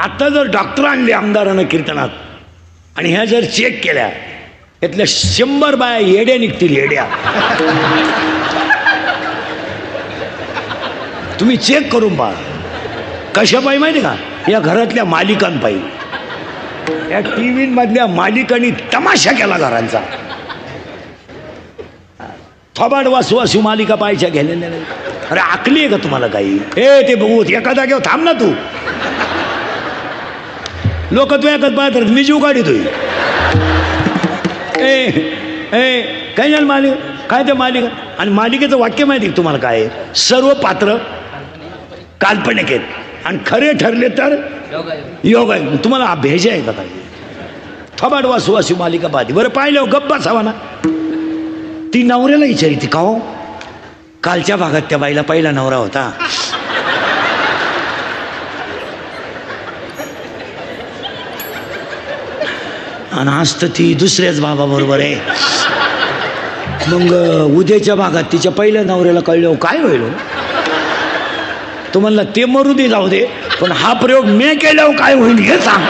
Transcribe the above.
आता जर डॉक्टर आणले आमदारानं कीर्तनात आणि ह्या जर चेक केल्या यातल्या 100 बाया येड्या निघतील, येड्या. तुम्ही चेक करून पहा. कशा पाहिजे माहिती का? या घरातल्या मालिकांपायी, या टीव्ही मधल्या मालिकांनी तमाशा केला घरांचा. थोबाड वासू मालिका पाहायच्या गेलेल्या नाही. अरे आकली आहे का तुम्हाला काही? ते बघू एका जागेवर थांब ना तू. लोक तू एकच पाहत मी जीव काढितोय. काय झालं मालिका? काय ते मालिका? आणि मालिकेचं वाक्य माहिती आहे तुम्हाला काय आहे? सर्व पात्र काल्पनिक आहेत आणि खरे ठरले तर योग आहे. तुम्हाला भेज आहे का काही? थोबाड वासू मालिका पाहते. बरं पाहिलं गप्प बसावा ना. ती नवऱ्याला विचारिती का हो कालच्या भागात त्या बाईला पहिला नवरा होता. आणि आज तर ती दुसऱ्याच बाबा बरोबर आहे. मग उद्याच्या भागात तिच्या पहिल्या नवऱ्याला कळलं काय होईल? तो म्हणला ते मरू दे जाऊ दे, पण हा प्रयोग मी केल्यावर काय होईल हे सांग.